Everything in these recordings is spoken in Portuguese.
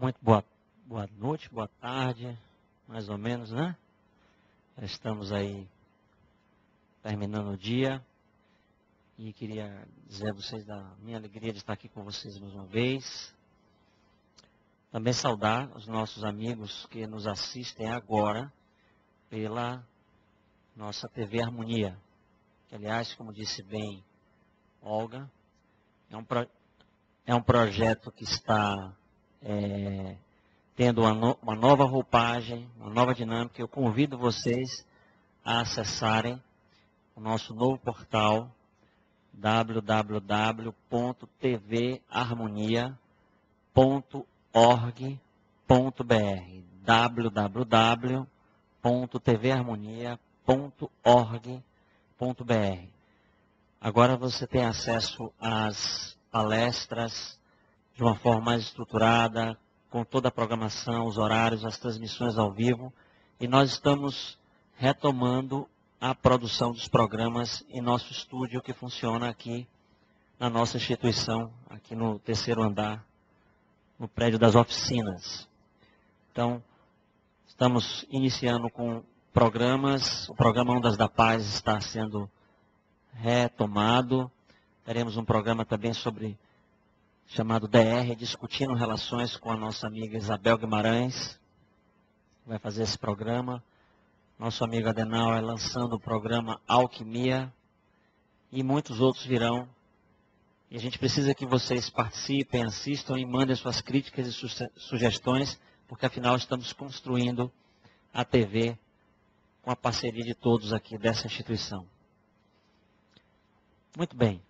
Muito boa noite, boa tarde, mais ou menos, né? Já estamos aí terminando o dia e queria dizer a vocês da minha alegria de estar aqui com vocês mais uma vez. Também saudar os nossos amigos que nos assistem agora pela nossa TV Harmonia, que aliás, como disse bem Olga, é um projeto que está tendo uma nova roupagem, uma nova dinâmica. Eu convido vocês a acessarem o nosso novo portal www.tvarmonia.org.br www.tvarmonia.org.br. Agora você tem acesso às palestras de uma forma mais estruturada, com toda a programação, os horários, as transmissões ao vivo. E nós estamos retomando a produção dos programas em nosso estúdio, que funciona aqui na nossa instituição, aqui no 3º andar, no prédio das oficinas. Então, estamos iniciando com programas. O programa Ondas da Paz está sendo retomado. Teremos um programa também chamado DR, discutindo relações, com a nossa amiga Isabel Guimarães, que vai fazer esse programa. Nosso amigo Adenauer lançando o programa Alquimia, e muitos outros virão. E a gente precisa que vocês participem, assistam e mandem suas críticas e sugestões, porque afinal estamos construindo a TV com a parceria de todos aqui dessa instituição. Muito bem.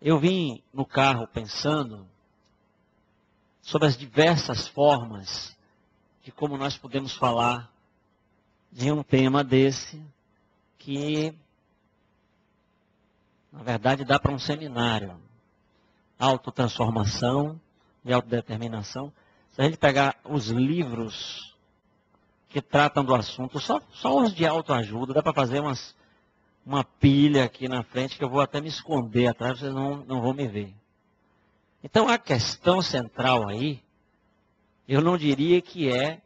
Eu vim no carro pensando sobre as diversas formas de como nós podemos falar de um tema desse que, na verdade, dá para um seminário. Autotransformação e autodeterminação. Se a gente pegar os livros que tratam do assunto, só os de autoajuda, dá para fazer uma pilha aqui na frente, que eu vou até me esconder atrás, vocês não vão me ver. Então, a questão central aí, eu não diria que é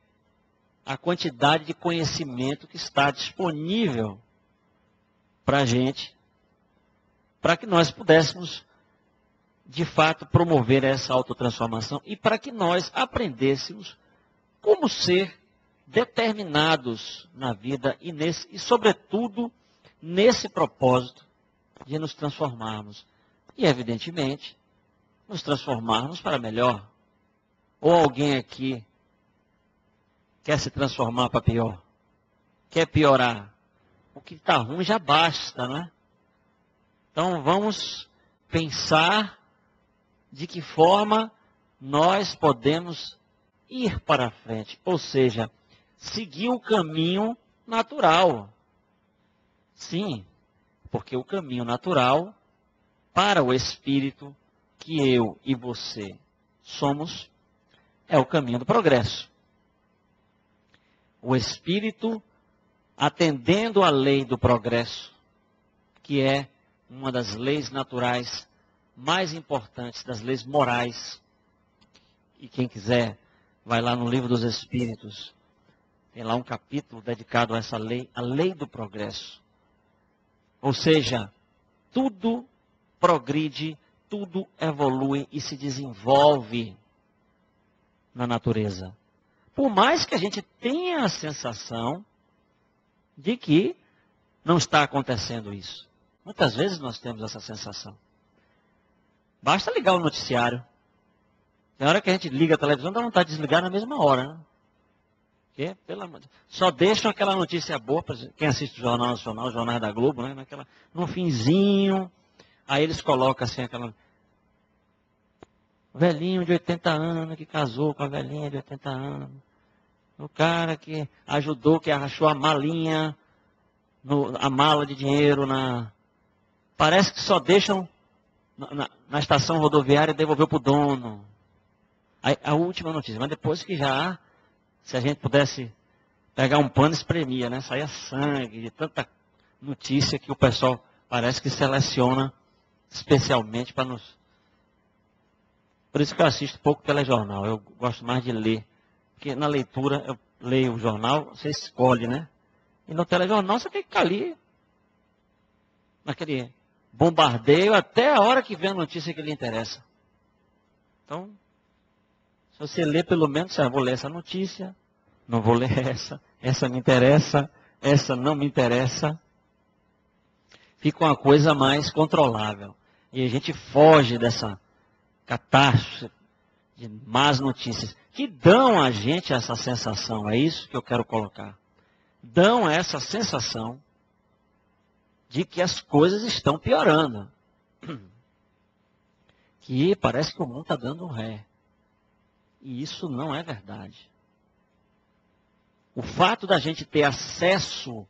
a quantidade de conhecimento que está disponível para a gente, para que nós pudéssemos, de fato, promover essa autotransformação e para que nós aprendêssemos como ser determinados na vida e sobretudo, nesse propósito de nos transformarmos. E, evidentemente, nos transformarmos para melhor. Ou alguém aqui quer se transformar para pior? Quer piorar? O que está ruim já basta, não é? Então, vamos pensar de que forma nós podemos ir para frente. Ou seja, seguir o caminho natural. Sim, porque o caminho natural para o espírito que eu e você somos é o caminho do progresso. O espírito atendendo à lei do progresso, que é uma das leis naturais mais importantes, das leis morais. E quem quiser, vai lá no Livro dos Espíritos, tem lá um capítulo dedicado a essa lei, a lei do progresso. Ou seja, tudo progride, tudo evolui e se desenvolve na natureza. Por mais que a gente tenha a sensação de que não está acontecendo isso. Muitas vezes nós temos essa sensação. Basta ligar o noticiário. Tem hora que a gente liga a televisão, dá vontade de desligar na mesma hora, né? Porque, só deixam aquela notícia boa, para quem assiste o Jornal Nacional, o Jornal da Globo, né? No finzinho, aí eles colocam assim aquela... velhinho de 80 anos que casou com a velhinha de 80 anos. O cara que ajudou, que arrachou a malinha, a mala de dinheiro Parece que só deixam na estação rodoviária e devolveu para o dono. Aí, a última notícia, mas depois que já... Se a gente pudesse pegar um pano, espremia, né? Saía sangue de tanta notícia que o pessoal parece que seleciona especialmente para nos Por isso que eu assisto pouco telejornal. Eu gosto mais de ler. Porque na leitura, eu leio o jornal, você escolhe, né? E no telejornal você tem que ficar ali, naquele bombardeio, até a hora que vem a notícia que lhe interessa. Então, se você lê pelo menos, eu vou ler essa notícia, não vou ler essa me interessa, essa não me interessa. Fica uma coisa mais controlável. E a gente foge dessa catástrofe de más notícias, que dão a gente essa sensação, é isso que eu quero colocar. Dão essa sensação de que as coisas estão piorando. Que parece que o mundo está dando um ré. E isso não é verdade. O fato da gente ter acesso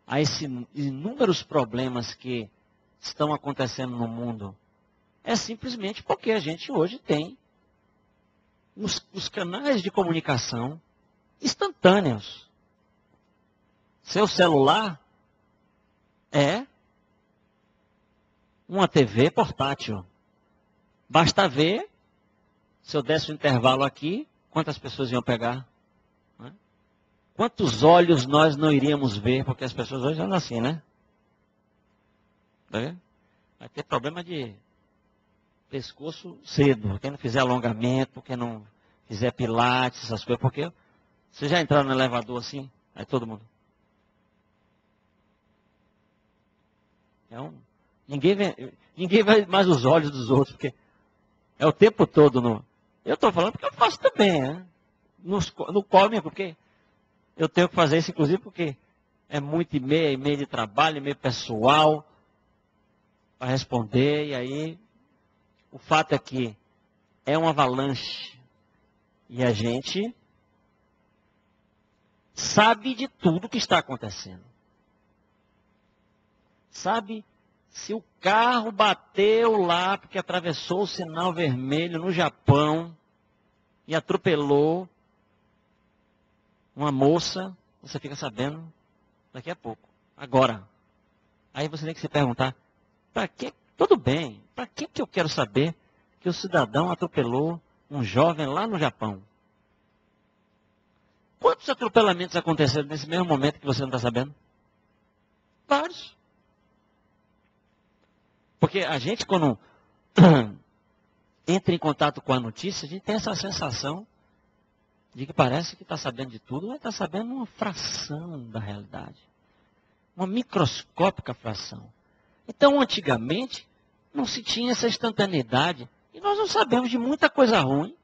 a esses inúmeros problemas que estão acontecendo no mundo é simplesmente porque a gente hoje tem os canais de comunicação instantâneos. Seu celular é uma TV portátil. Basta ver, se eu desse um intervalo aqui, quantas pessoas iam pegar? Né? Quantos olhos nós não iríamos ver, porque as pessoas hoje andam assim, né? Tá vendo? Vai ter problema de pescoço cedo. Quem não fizer alongamento, quem não fizer pilates, essas coisas, porque você já entraram no elevador assim, aí todo mundo. Então, ninguém vê mais os olhos dos outros, porque é o tempo todo no. Eu estou falando porque eu faço também, né? No come, porque eu tenho que fazer isso, inclusive, porque é muito e-mail de trabalho, e-mail pessoal, para responder, e aí o fato é que é uma avalanche. E a gente sabe de tudo que está acontecendo. Sabe se o carro bateu lá porque atravessou o sinal vermelho no Japão e atropelou uma moça, você fica sabendo daqui a pouco. Agora. Aí você tem que se perguntar, para que? Tudo bem, para que eu quero saber que o cidadão atropelou um jovem lá no Japão? Quantos atropelamentos aconteceram nesse mesmo momento que você não está sabendo? Vários. Porque a gente, quando entra em contato com a notícia, a gente tem essa sensação de que parece que está sabendo de tudo, mas está sabendo uma fração da realidade. Uma microscópica fração. Então, antigamente, não se tinha essa instantaneidade. E nós não sabemos de muita coisa ruim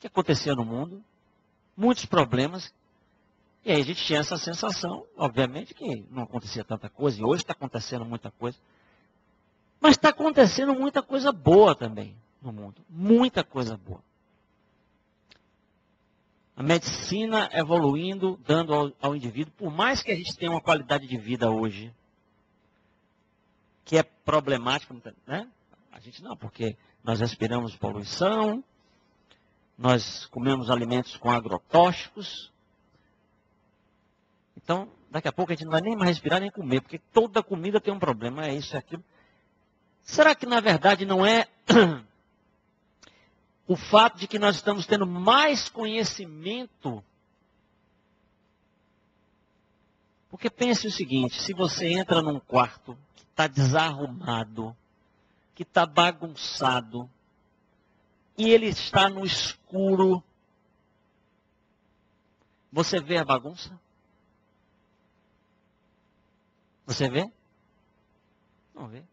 que acontecia no mundo, muitos problemas. E aí a gente tinha essa sensação, obviamente, que não acontecia tanta coisa, e hoje está acontecendo muita coisa. Mas está acontecendo muita coisa boa também no mundo. Muita coisa boa. A medicina evoluindo, dando ao indivíduo, por mais que a gente tenha uma qualidade de vida hoje, que é problemática, né? A gente não, porque nós respiramos poluição, nós comemos alimentos com agrotóxicos. Então, daqui a pouco a gente não vai nem mais respirar nem comer, porque toda comida tem um problema, é isso, é aquilo. Será que na verdade não é o fato de que nós estamos tendo mais conhecimento? Porque pense o seguinte, se você entra num quarto que está desarrumado, que está bagunçado, e ele está no escuro, você vê a bagunça? Você vê? Não vê.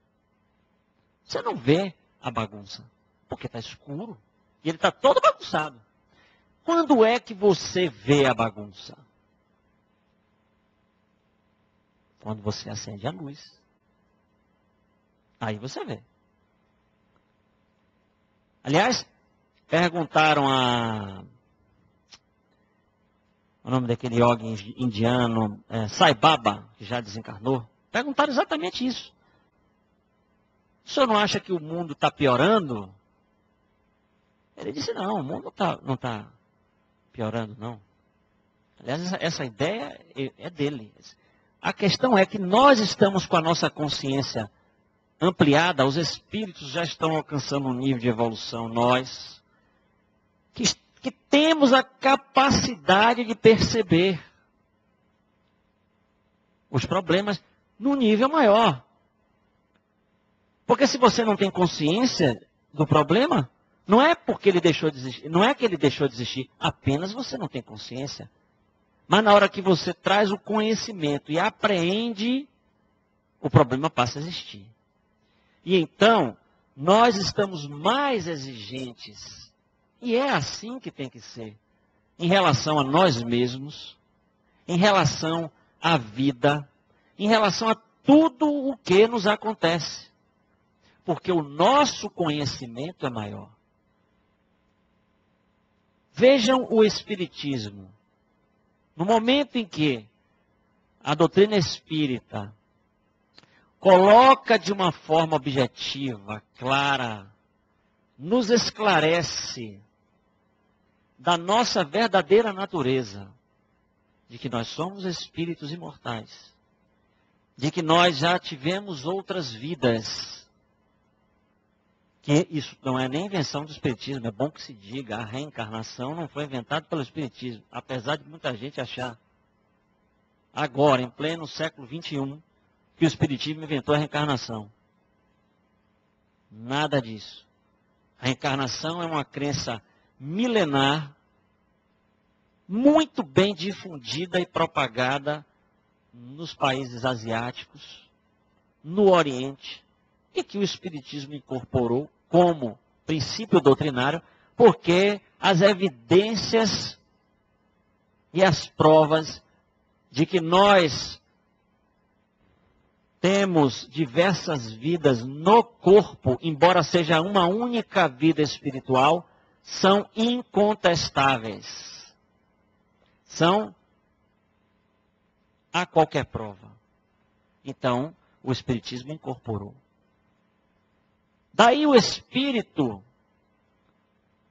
Você não vê a bagunça, porque está escuro. E ele está todo bagunçado. Quando é que você vê a bagunça? Quando você acende a luz. Aí você vê. Aliás, perguntaram o nome daquele yogi indiano, Sai Baba, que já desencarnou. Perguntaram exatamente isso. O senhor não acha que o mundo está piorando? Ele disse, não, o mundo não está piorando, não. Aliás, essa ideia é dele. A questão é que nós estamos com a nossa consciência ampliada, os espíritos já estão alcançando um nível de evolução, nós, que temos a capacidade de perceber os problemas num nível maior. Porque se você não tem consciência do problema, não é porque ele deixou de existir, não é que ele deixou de existir, apenas você não tem consciência. Mas na hora que você traz o conhecimento e apreende, o problema passa a existir. E então, nós estamos mais exigentes, e é assim que tem que ser, em relação a nós mesmos, em relação à vida, em relação a tudo o que nos acontece. Porque o nosso conhecimento é maior. Vejam o Espiritismo. No momento em que a doutrina espírita coloca de uma forma objetiva, clara, nos esclarece da nossa verdadeira natureza, de que nós somos espíritos imortais, de que nós já tivemos outras vidas, que isso não é nem invenção do Espiritismo, é bom que se diga, a reencarnação não foi inventada pelo Espiritismo, apesar de muita gente achar, agora, em pleno século XXI, que o Espiritismo inventou a reencarnação. Nada disso. A reencarnação é uma crença milenar, muito bem difundida e propagada nos países asiáticos, no Oriente, e que o Espiritismo incorporou como princípio doutrinário, porque as evidências e as provas de que nós temos diversas vidas no corpo, embora seja uma única vida espiritual, são incontestáveis. São a qualquer prova. Então, o Espiritismo incorporou. Daí o espírito,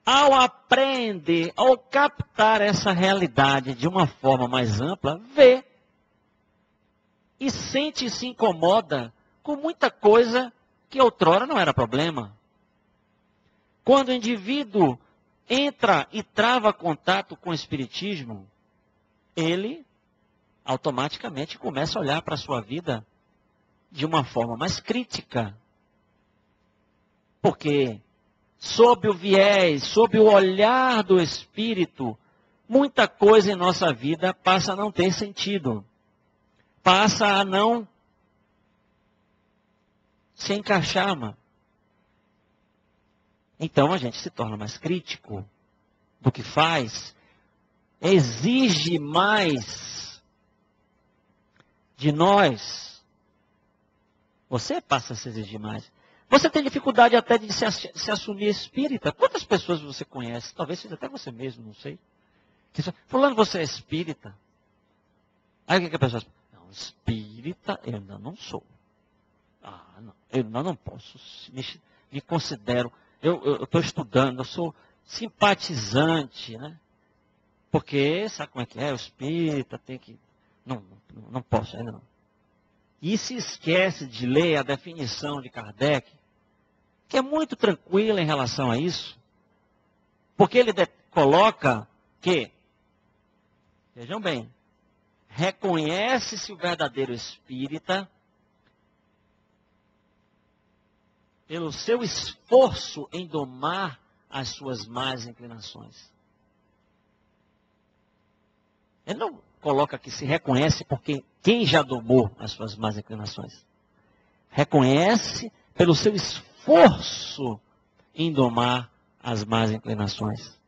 ao aprender, ao captar essa realidade de uma forma mais ampla, vê e sente e se incomoda com muita coisa que outrora não era problema. Quando o indivíduo entra e trava contato com o espiritismo, ele automaticamente começa a olhar para a sua vida de uma forma mais crítica. Porque, sob o viés, sob o olhar do Espírito, muita coisa em nossa vida passa a não ter sentido. Passa a não se encaixar, mano. Então a gente se torna mais crítico do que faz, exige mais de nós. Você passa a se exigir mais. Você tem dificuldade até de se assumir espírita. Quantas pessoas você conhece? Talvez seja até você mesmo, não sei. Fulano, você é espírita? Aí o que a pessoa diz? Não, espírita eu ainda não sou. Não, eu ainda não posso. Me considero. Eu estou estudando, eu sou simpatizante, né? Porque, sabe como é que é? O espírita tem que... Não posso ainda não. E se esquece de ler a definição de Kardec, que é muito tranquila em relação a isso, porque ele coloca que, vejam bem, reconhece-se o verdadeiro espírita pelo seu esforço em domar as suas más inclinações. Ele não coloca que se reconhece porque quem já domou as suas más inclinações. Reconhece pelo seu esforço em domar as más inclinações.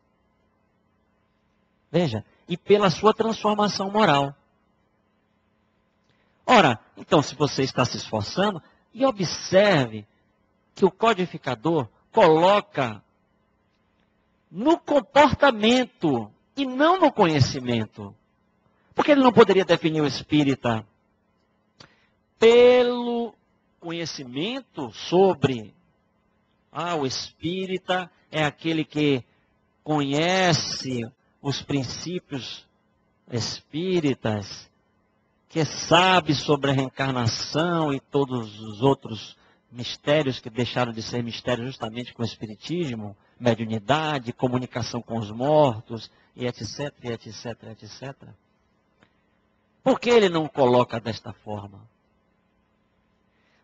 Veja, e pela sua transformação moral. Ora, então se você está se esforçando, e observe que o codificador coloca no comportamento e não no conhecimento. Porque ele não poderia definir o espírita pelo conhecimento sobre o espírita é aquele que conhece os princípios espíritas, que sabe sobre a reencarnação e todos os outros mistérios que deixaram de ser mistérios justamente com o espiritismo, mediunidade, comunicação com os mortos, e etc, e etc, etc. Por que ele não coloca desta forma?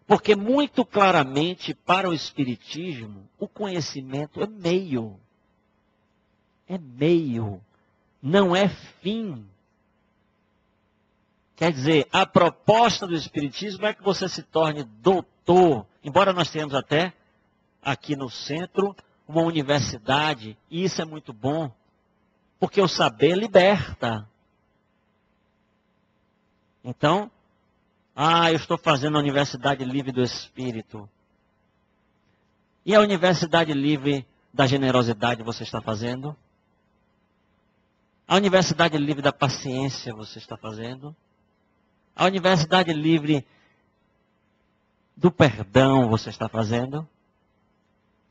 Porque muito claramente para o espiritismo, o conhecimento é meio. É meio, não é fim. Quer dizer, a proposta do espiritismo é que você se torne doutor, embora nós tenhamos até aqui no centro uma universidade, e isso é muito bom, porque o saber liberta. Então, eu estou fazendo a Universidade Livre do Espírito. E a Universidade Livre da Generosidade você está fazendo? A Universidade Livre da Paciência você está fazendo? A Universidade Livre do Perdão você está fazendo?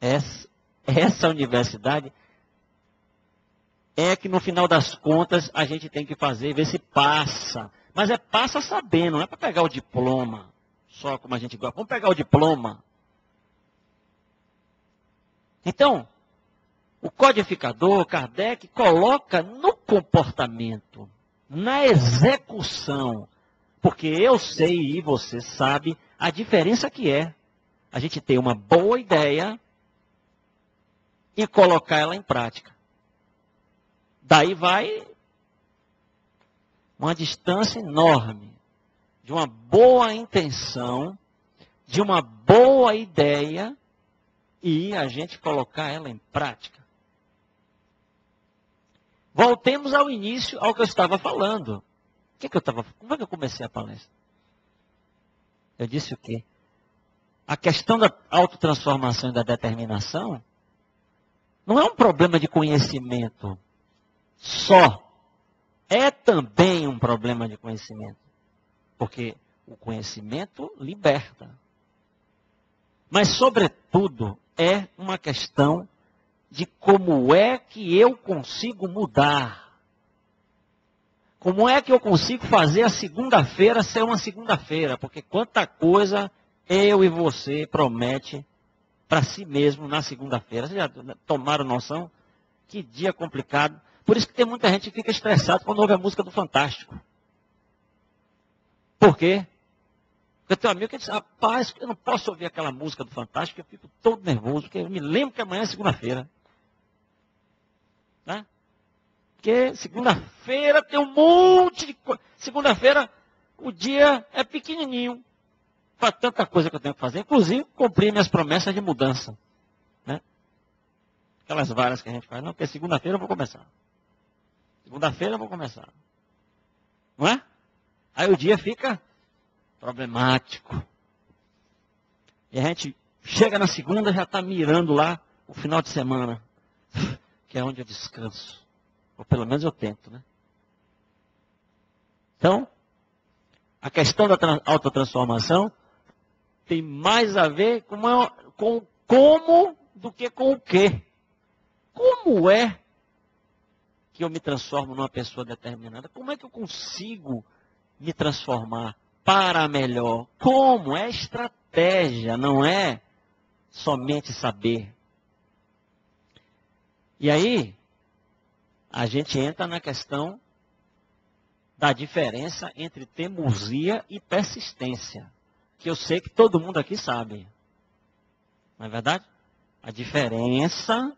Essa universidade é que no final das contas a gente tem que fazer, ver se passa. Mas passa sabendo, não é para pegar o diploma, só como a gente gosta. Vamos pegar o diploma. Então, o codificador, Kardec, coloca no comportamento, na execução. Porque eu sei e você sabe a diferença que é a gente ter uma boa ideia e colocar ela em prática. Daí vai uma distância enorme de uma boa intenção, de uma boa ideia e a gente colocar ela em prática. Voltemos ao início, ao que eu estava falando. Como é que eu comecei a palestra? Eu disse o quê? A questão da autotransformação e da determinação não é um problema de conhecimento só. É também um problema de conhecimento. Porque o conhecimento liberta. Mas, sobretudo, é uma questão de como é que eu consigo mudar. Como é que eu consigo fazer a segunda-feira ser uma segunda-feira? Porque quanta coisa eu e você promete para si mesmo na segunda-feira. Vocês já tomaram noção? Que dia complicado. Por isso que tem muita gente que fica estressado quando ouve a música do Fantástico. Por quê? Porque tem um amigo que diz, rapaz, eu não posso ouvir aquela música do Fantástico, eu fico todo nervoso, porque eu me lembro que amanhã é segunda-feira. Né? Porque segunda-feira tem um monte de coisa. Segunda-feira o dia é pequenininho para tanta coisa que eu tenho que fazer. Inclusive, cumprir minhas promessas de mudança. Né? Aquelas várias que a gente faz. Não, porque segunda-feira eu vou começar. Segunda-feira eu vou começar. Não é? Aí o dia fica problemático. E a gente chega na segunda e já está mirando lá o final de semana. Que é onde eu descanso. Ou pelo menos eu tento, né? Então, a questão da autotransformação tem mais a ver com como do que com o quê. Como é que eu me transformo numa pessoa determinada? Como é que eu consigo me transformar para melhor? Como? É estratégia, não é somente saber. E aí, a gente entra na questão da diferença entre teimosia e persistência. Que eu sei que todo mundo aqui sabe. Não é verdade? A diferença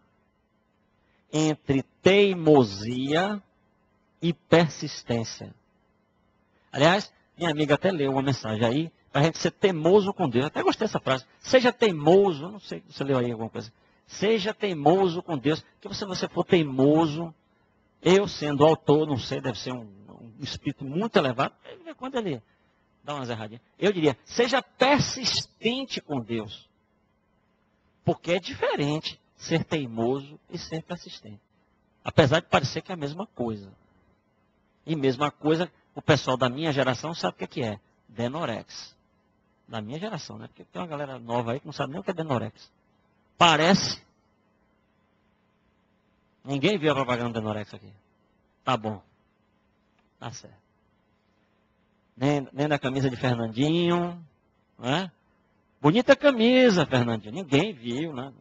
entre teimosia e persistência. Aliás, minha amiga até leu uma mensagem aí, para a gente ser teimoso com Deus. Até gostei dessa frase. Seja teimoso, não sei se você leu aí alguma coisa. Seja teimoso com Deus. Que se você for teimoso, eu sendo autor, não sei, deve ser um espírito muito elevado, quando ele dá umas erradinhas. Eu diria, seja persistente com Deus. Porque é diferente ser teimoso e ser persistente. Apesar de parecer que é a mesma coisa. E mesma coisa, o pessoal da minha geração sabe o que é. Denorex. Da minha geração, né? Porque tem uma galera nova aí que não sabe nem o que é Denorex. Parece. Ninguém viu a propaganda do Denorex aqui. Tá bom. Tá certo. Nem da camisa de Fernandinho. Não é? Bonita camisa, Fernandinho. Ninguém viu, né?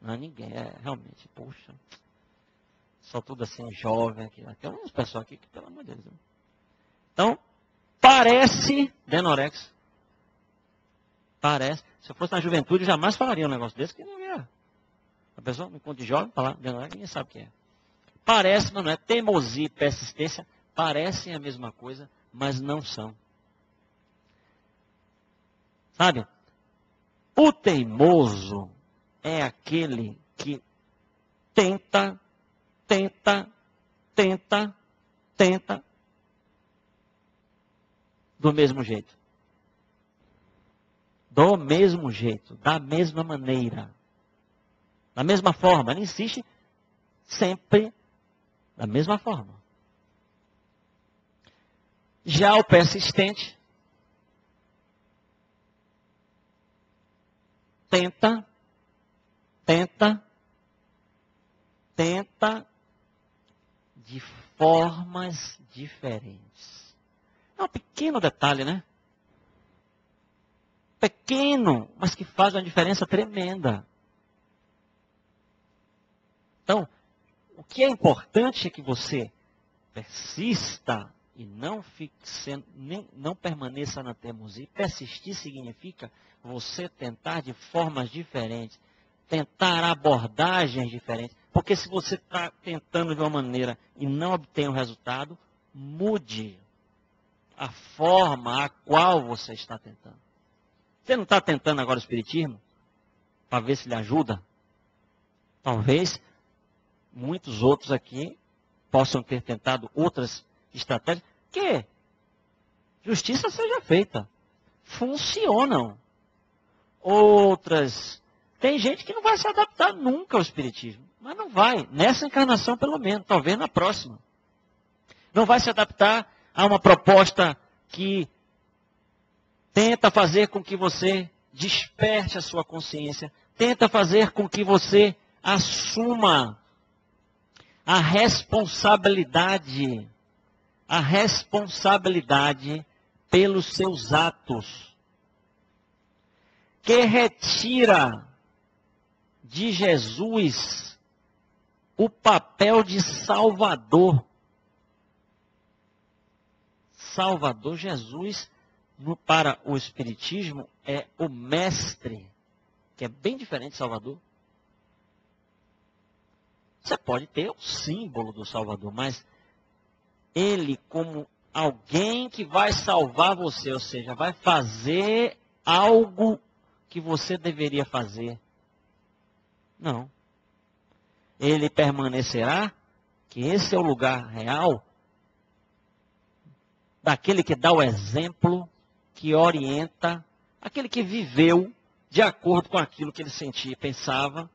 Não, ninguém. É, realmente, poxa. Só tudo assim, jovem aqui. Tem uns pessoal aqui que, pelo amor de Deus. Né? Então, parece Denorex. Parece. Se eu fosse na juventude, eu jamais falaria um negócio desse, que não ia. A pessoa me encontra de jovem, falar Denorex, ninguém sabe o que é. Parece, mas não é. Teimosia e persistência parecem a mesma coisa, mas não são. Sabe? O teimoso é aquele que tenta, do mesmo jeito. Do mesmo jeito, da mesma maneira, da mesma forma. Ele insiste sempre da mesma forma. Já o persistente tenta de formas diferentes. É um pequeno detalhe, né? Pequeno, mas que faz uma diferença tremenda. Então, o que é importante é que você persista e não fique sendo, não permaneça na teimosia. Persistir significa você tentar de formas diferentes, tentar abordagens diferentes. Porque se você está tentando de uma maneira e não obtém o resultado, mude a forma a qual você está tentando. Você não está tentando agora o espiritismo para ver se lhe ajuda? Talvez muitos outros aqui possam ter tentado outras estratégias que justiça seja feita. Funcionam. Outras. Tem gente que não vai se adaptar nunca ao espiritismo. Mas não vai. Nessa encarnação, pelo menos. Talvez na próxima. Não vai se adaptar a uma proposta que tenta fazer com que você desperte a sua consciência. Tenta fazer com que você assuma a responsabilidade pelos seus atos, que retira de Jesus o papel de Salvador. Salvador, Jesus, para o Espiritismo, é o mestre, que é bem diferente de Salvador. Você pode ter o símbolo do Salvador, mas ele como alguém que vai salvar você, ou seja, vai fazer algo que você deveria fazer. Não. Ele permanecerá, que esse é o lugar real, daquele que dá o exemplo, que orienta, aquele que viveu de acordo com aquilo que ele sentia e pensava.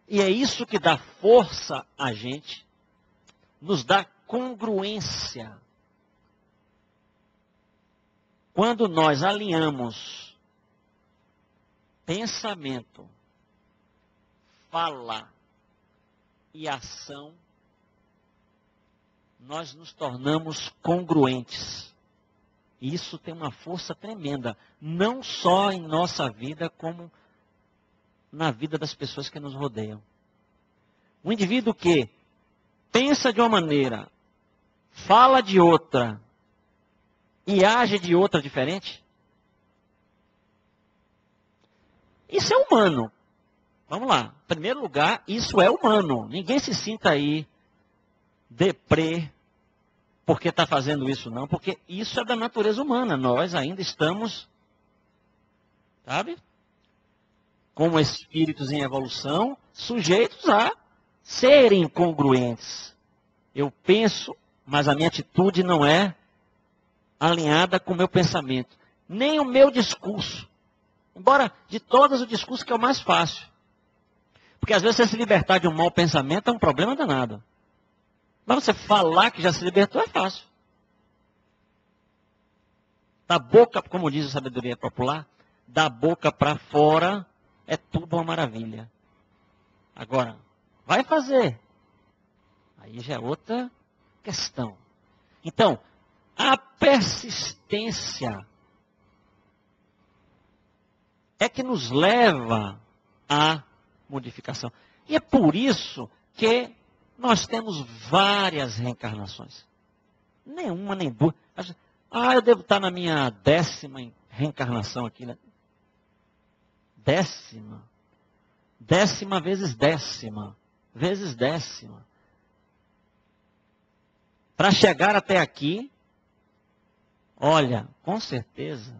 E é isso que dá força a gente, nos dá congruência. Quando nós alinhamos pensamento, fala e ação, nós nos tornamos congruentes. Isso tem uma força tremenda, não só em nossa vida, como na vida das pessoas que nos rodeiam. Um indivíduo que pensa de uma maneira, fala de outra e age de outra diferente, isso é humano. Vamos lá. Em primeiro lugar, isso é humano. Ninguém se sinta aí deprê porque está fazendo isso, não. Porque isso é da natureza humana. Nós ainda estamos, sabe, como espíritos em evolução, sujeitos a serem incongruentes. Eu penso, mas a minha atitude não é alinhada com o meu pensamento. Nem o meu discurso. Embora de todas o discurso que é o mais fácil. Porque às vezes você se libertar de um mau pensamento é um problema danado. Mas você falar que já se libertou é fácil. Da boca, como diz a sabedoria popular, da boca para fora é tudo uma maravilha. Agora, vai fazer. Aí já é outra questão. Então, a persistência é que nos leva à modificação. E é por isso que nós temos várias reencarnações. Nenhuma, nem duas. Eu devo estar na minha 10ª reencarnação aqui, né? 10ª. 10ª vezes 10ª. Vezes 10ª. Para chegar até aqui, olha, com certeza,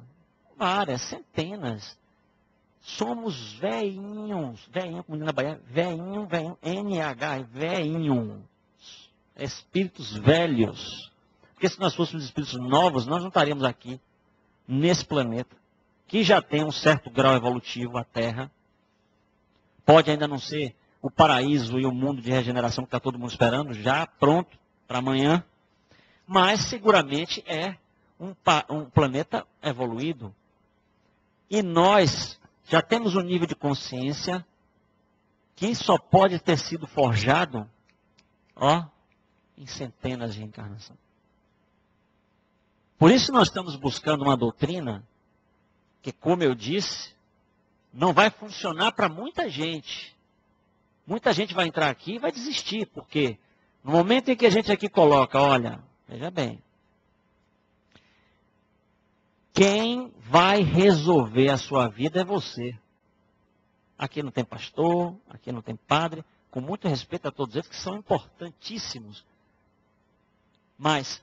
várias, centenas. Somos velhinhos, como diz na Bahia, velhinho, NH, velhinho. Espíritos velhos. Porque se nós fôssemos espíritos novos, nós não estaríamos aqui, nesse planeta, que já tem um certo grau evolutivo, a Terra. Pode ainda não ser o paraíso e o mundo de regeneração que está todo mundo esperando, já pronto para amanhã. Mas seguramente é um planeta evoluído. E nós já temos um nível de consciência que só pode ter sido forjado, em centenas de reencarnações. Por isso nós estamos buscando uma doutrina que, como eu disse, não vai funcionar para muita gente. Muita gente vai entrar aqui e vai desistir, porque no momento em que a gente aqui coloca, olha, veja bem, quem vai resolver a sua vida é você. Aqui não tem pastor, aqui não tem padre, com muito respeito a todos eles que são importantíssimos. Mas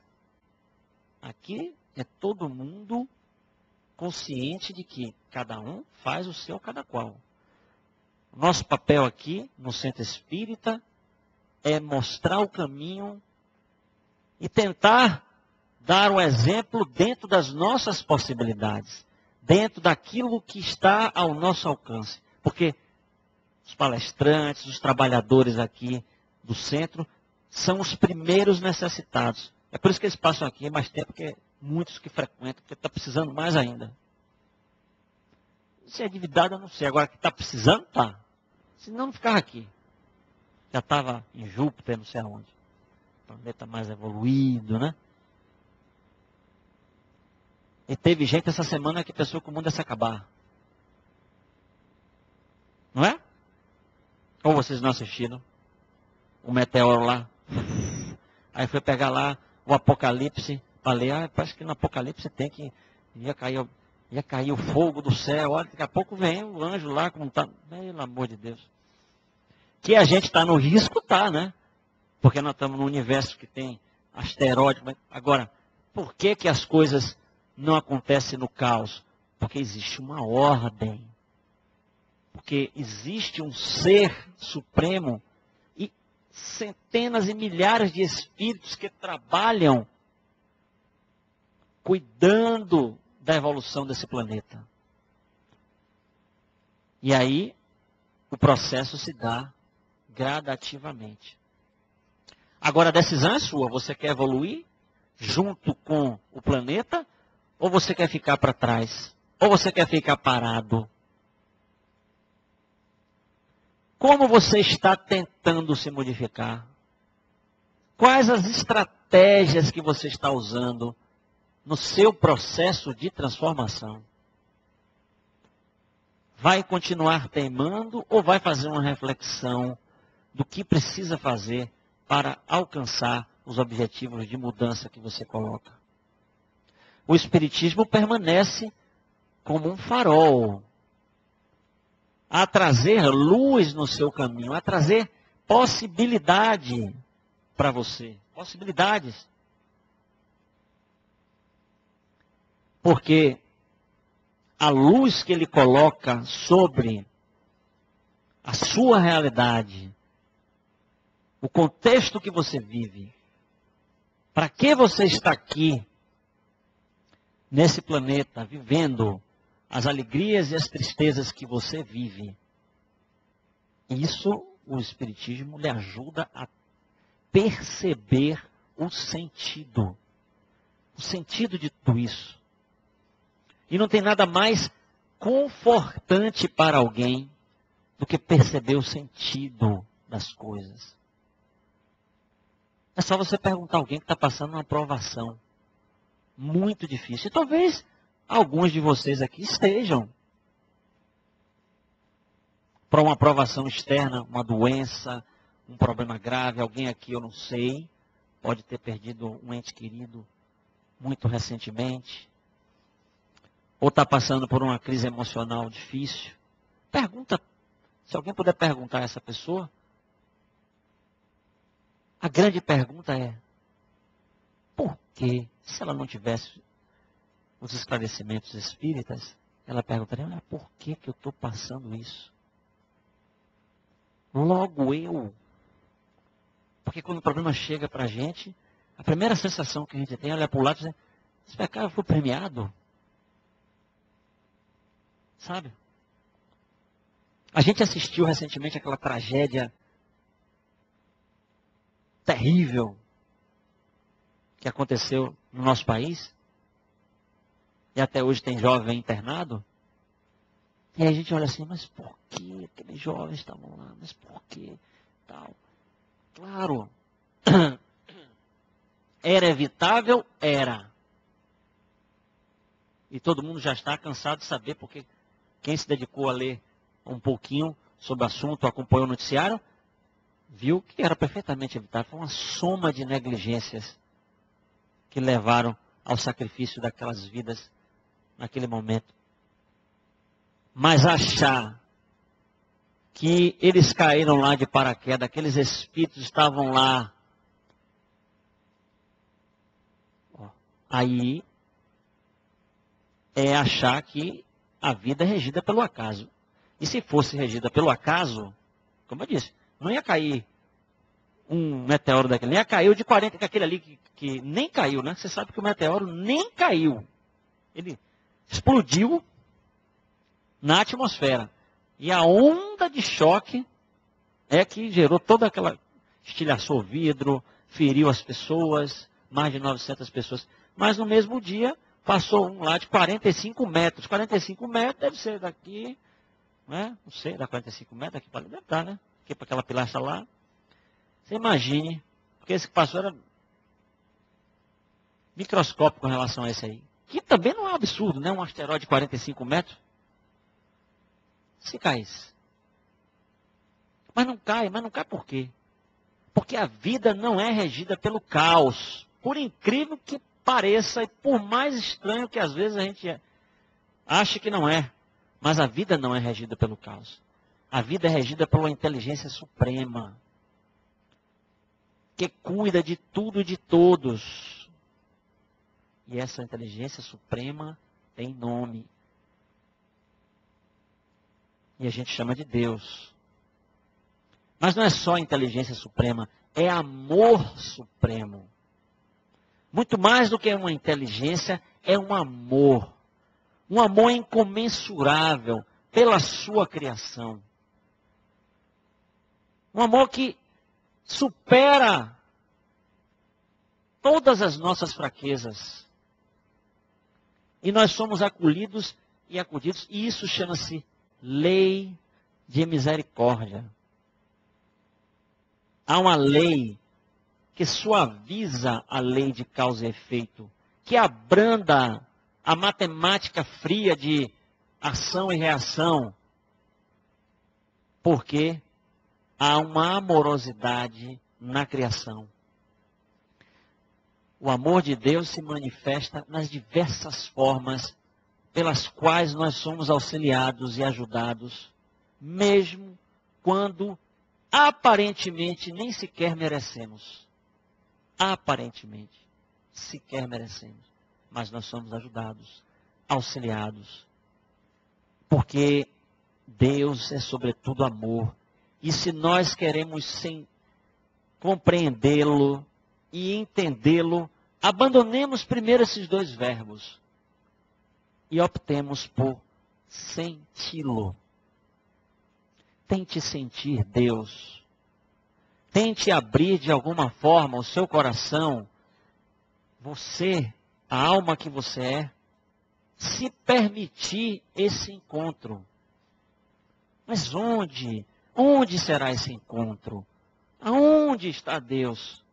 aqui é todo mundo consciente de que cada um faz o seu cada qual. O nosso papel aqui no Centro Espírita é mostrar o caminho e tentar dar o exemplo dentro das nossas possibilidades, dentro daquilo que está ao nosso alcance. Porque os palestrantes, os trabalhadores aqui do centro, são os primeiros necessitados. É por isso que eles passam aqui mais tempo que muitos que frequentam, porque está precisando mais ainda. Se é endividado, eu não sei. Agora que está precisando, está. Senão não ficava aqui. Já estava em Júpiter, não sei aonde. Planeta mais evoluído, né? E teve gente essa semana que pensou que o mundo ia se acabar. Não é? Ou vocês não assistiram? O meteoro lá. Aí foi pegar lá o Apocalipse. Falei, parece que no Apocalipse tem que... Ia cair o fogo do céu. Olha, daqui a pouco vem o anjo lá, como está... Pelo amor de Deus. Que a gente está no risco, tá, né? Porque nós estamos num universo que tem asteroide. Agora, por que que as coisas não acontecem no caos? Porque existe uma ordem. Porque existe um ser supremo e centenas e milhares de espíritos que trabalham cuidando da evolução desse planeta. E aí, o processo se dá gradativamente. Agora, a decisão é sua. Você quer evoluir junto com o planeta? Ou você quer ficar para trás? Ou você quer ficar parado? Como você está tentando se modificar? Quais as estratégias que você está usando no seu processo de transformação? Vai continuar teimando ou vai fazer uma reflexão do que precisa fazer para alcançar os objetivos de mudança que você coloca? O Espiritismo permanece como um farol, a trazer luz no seu caminho, a trazer possibilidade para você. Possibilidades. Porque a luz que ele coloca sobre a sua realidade, o contexto que você vive, para que você está aqui, nesse planeta, vivendo as alegrias e as tristezas que você vive. Isso o Espiritismo lhe ajuda a perceber o sentido de tudo isso. E não tem nada mais confortante para alguém do que perceber o sentido das coisas. É só você perguntar a alguém que está passando uma provação muito difícil. E talvez alguns de vocês aqui estejam. para uma provação externa, uma doença, um problema grave, alguém aqui eu não sei, pode ter perdido um ente querido muito recentemente, ou está passando por uma crise emocional difícil. Pergunta, se alguém puder perguntar a essa pessoa, a grande pergunta é, por que, se ela não tivesse os esclarecimentos espíritas, ela perguntaria, por que eu estou passando isso? Logo eu. Porque quando o problema chega para a gente, a primeira sensação que a gente tem é olhar para o lado e dizer, esse pecado foi premiado. Sabe? A gente assistiu recentemente aquela tragédia terrível que aconteceu no nosso país. E até hoje tem jovem internado. E aí a gente olha assim, mas por que aqueles jovens estavam lá? Mas por que tal? Claro, era evitável? Era. E todo mundo já está cansado de saber, porque quem se dedicou a ler um pouquinho sobre o assunto, acompanhou o noticiário, viu que era perfeitamente evitável. Foi uma soma de negligências que levaram ao sacrifício daquelas vidas naquele momento. Mas achar que eles caíram lá de paraquedas, aqueles espíritos estavam lá, aí é achar que a vida é regida pelo acaso. E se fosse regida pelo acaso, como eu disse, não ia cair um meteoro daquele, ia cair o de 40, que aquele ali que nem caiu, né? Você sabe que o meteoro nem caiu. Ele explodiu na atmosfera. E a onda de choque é que gerou toda aquela... estilhaçou o vidro, feriu as pessoas, mais de 900 pessoas. Mas no mesmo dia, passou um lá de 45 metros. 45 metros deve ser daqui, né? Não sei, dá 45 metros daqui para ali, deve estar, né? Aqui para aquela pilastra lá. Você imagine, porque esse que passou era microscópico com relação a esse aí. Que também não é um absurdo, né? Um asteroide de 45 metros. Se caísse. Mas não cai por quê? Porque a vida não é regida pelo caos. Por incrível que pareça, e por mais estranho que às vezes a gente ache que não é. Mas a vida não é regida pelo caos. A vida é regida pela inteligência suprema, que cuida de tudo e de todos. E essa inteligência suprema tem nome. E a gente chama de Deus. Mas não é só inteligência suprema, é amor supremo. Muito mais do que uma inteligência, é um amor. Um amor incomensurável pela sua criação. Um amor que supera todas as nossas fraquezas. E nós somos acolhidos e acudidos, e isso chama-se lei de misericórdia. Há uma lei que suaviza a lei de causa e efeito, que abranda a matemática fria de ação e reação, porque há uma amorosidade na criação. O amor de Deus se manifesta nas diversas formas pelas quais nós somos auxiliados e ajudados, mesmo quando aparentemente nem sequer merecemos. Aparentemente, sequer merecemos. Mas nós somos ajudados, auxiliados. Porque Deus é sobretudo amor. E se nós queremos compreendê-lo e entendê-lo, abandonemos primeiro esses dois verbos. E optemos por senti-lo. Tente sentir Deus. Tente abrir de alguma forma o seu coração. Você, a alma que você é, se permitir esse encontro. Mas onde? Onde será esse encontro? Aonde está Deus?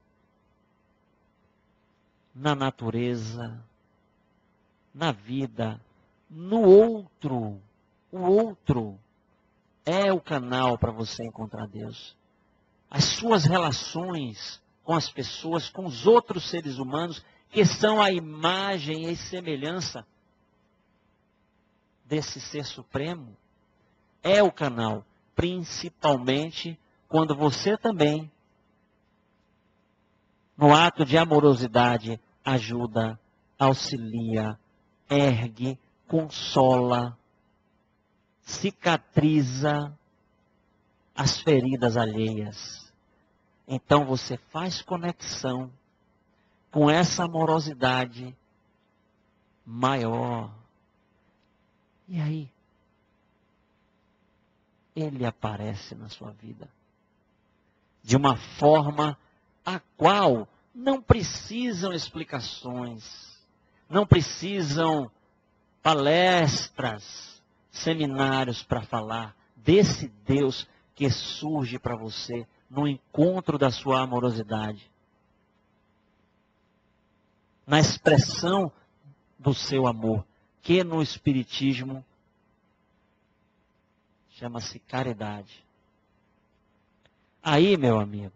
Na natureza, na vida, no outro. O outro é o canal para você encontrar Deus. As suas relações com as pessoas, com os outros seres humanos, que são a imagem e semelhança desse ser supremo, é o canal, principalmente quando você também, no ato de amorosidade, ajuda, auxilia, ergue, consola, cicatriza as feridas alheias. Então você faz conexão com essa amorosidade maior. E aí, ele aparece na sua vida de uma forma a qual não precisam explicações, não precisam palestras, seminários para falar desse Deus que surge para você no encontro da sua amorosidade, na expressão do seu amor, que no Espiritismo chama-se caridade. Aí, meu amigo,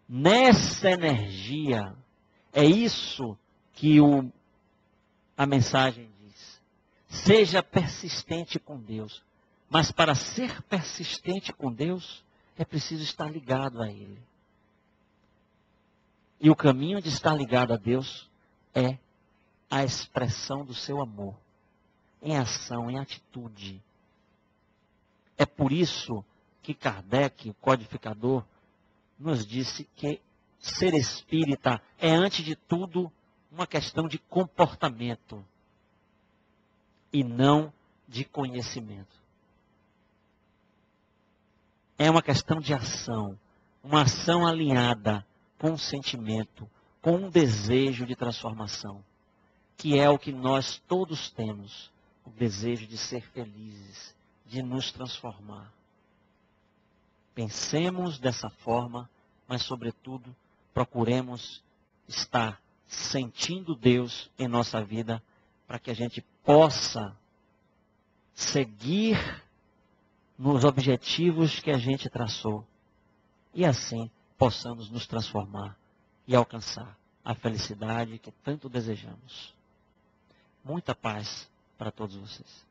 nessa energia, é isso que a mensagem diz. Seja persistente com Deus. Mas para ser persistente com Deus, é preciso estar ligado a Ele. E o caminho de estar ligado a Deus é a expressão do seu amor, em ação, em atitude. É por isso que Kardec, o codificador, nos disse que ser espírita é, antes de tudo, uma questão de comportamento e não de conhecimento. É uma questão de ação, uma ação alinhada com um sentimento, com um desejo de transformação, que é o que nós todos temos, o desejo de ser felizes, de nos transformar. Pensemos dessa forma, mas, sobretudo, procuremos estar sentindo Deus em nossa vida, para que a gente possa seguir nos objetivos que a gente traçou, e assim possamos nos transformar e alcançar a felicidade que tanto desejamos. Muita paz para todos vocês.